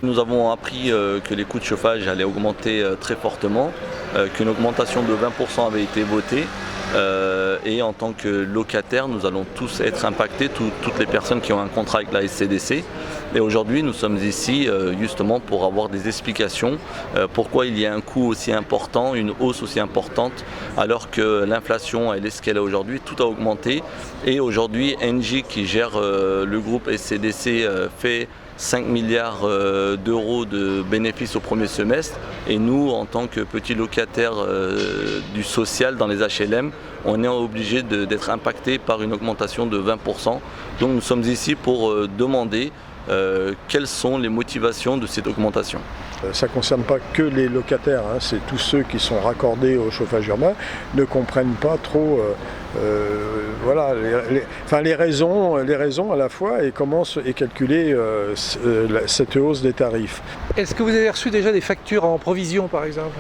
Nous avons appris que les coûts de chauffage allaient augmenter très fortement, qu'une augmentation de 20% avait été votée. Et en tant que locataires, nous allons tous être impactés, toutes les personnes qui ont un contrat avec la SCDC. Et aujourd'hui, nous sommes ici justement pour avoir des explications pourquoi il y a un coût aussi important, une hausse aussi importante, alors que l'inflation elle est ce qu'elle est aujourd'hui, tout a augmenté. Et aujourd'hui, Engie qui gère le groupe SCDC fait 5 milliards d'euros de bénéfices au premier semestre et nous, en tant que petits locataires du social dans les HLM, on est obligé d'être impactés par une augmentation de 20%. Donc nous sommes ici pour demander quelles sont les motivations de cette augmentation. Ça ne concerne pas que les locataires, hein, c'est tous ceux qui sont raccordés au chauffage urbain, ne comprennent pas trop voilà, les raisons à la fois et comment est calculée cette hausse des tarifs. Est-ce que vous avez reçu déjà des factures en provision par exemple ?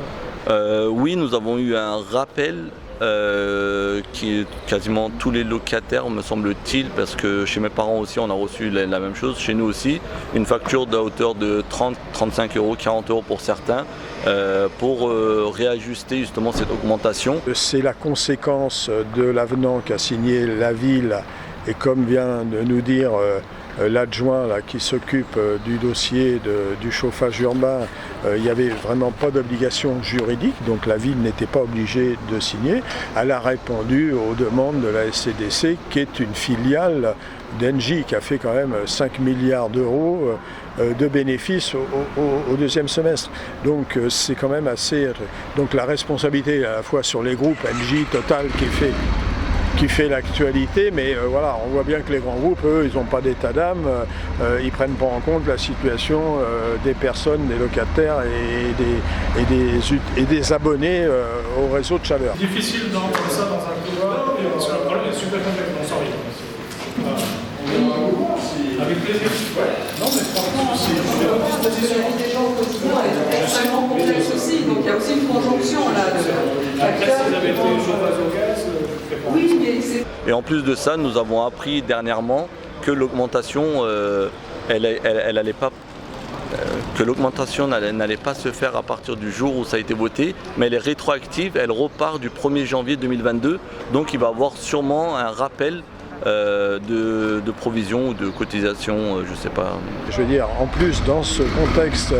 Oui, nous avons eu un rappel qui quasiment tous les locataires me semble-t-il, parce que chez mes parents aussi on a reçu la même chose, chez nous aussi, une facture de hauteur de 30, 35 euros, 40 euros pour certains, pour réajuster justement cette augmentation. C'est la conséquence de l'avenant qu'a signé la ville et comme vient de nous dire l'adjoint qui s'occupe du dossier du chauffage urbain, il n'y avait vraiment pas d'obligation juridique, donc la ville n'était pas obligée de signer. Elle a répondu aux demandes de la SCDC, qui est une filiale d'Engie, qui a fait quand même 5 milliards d'euros de bénéfices au deuxième semestre. Donc c'est quand même assez... Donc la responsabilité à la fois sur les groupes, Engie, Total, qui fait l'actualité, mais voilà, on voit bien que les grands groupes, eux, ils n'ont pas d'état d'âme, ils ne prennent pas en compte la situation des personnes, des locataires et des abonnés au réseau de chaleur. Difficile d'entendre ça dans un couloir, parce que le problème est super complexe, on s'en rit. Avec plaisir. Non, mais franchement, des gens au quotidien est extrêmement complexe aussi, donc il y a aussi une conjonction là. Après, si vous avez été chauffage au gaz, oui, mais c'est... Et en plus de ça, nous avons appris dernièrement que l'augmentation, que l'augmentation n'allait pas se faire à partir du jour où ça a été voté, mais elle est rétroactive, elle repart du 1er janvier 2022, donc il va y avoir sûrement un rappel de provisions ou de cotisations, je ne sais pas. Je veux dire, en plus, dans ce contexte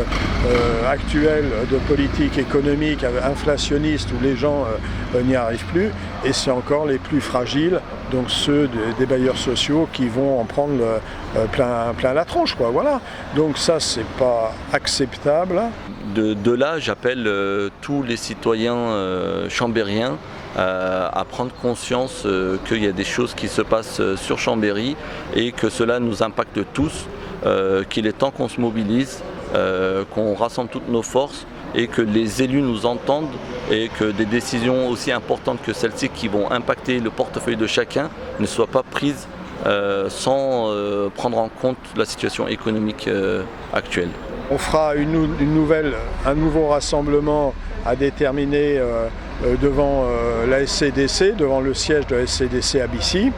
actuel de politique économique inflationniste où les gens n'y arrivent plus, et c'est encore les plus fragiles, donc ceux des bailleurs sociaux qui vont en prendre plein la tronche, quoi. Voilà. Donc ça, c'est pas acceptable. De là, j'appelle tous les citoyens chambériens à prendre conscience qu'il y a des choses qui se passent sur Chambéry et que cela nous impacte tous, qu'il est temps qu'on se mobilise, qu'on rassemble toutes nos forces et que les élus nous entendent et que des décisions aussi importantes que celles-ci qui vont impacter le portefeuille de chacun ne soient pas prises sans prendre en compte la situation économique actuelle. On fera un nouveau rassemblement à déterminer devant la SCDC, devant le siège de la SCDC à Bissy.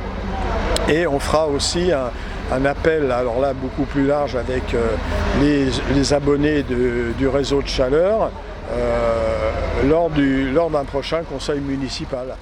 Et on fera aussi un appel, alors là beaucoup plus large, avec les abonnés du réseau de chaleur lors d'un prochain conseil municipal.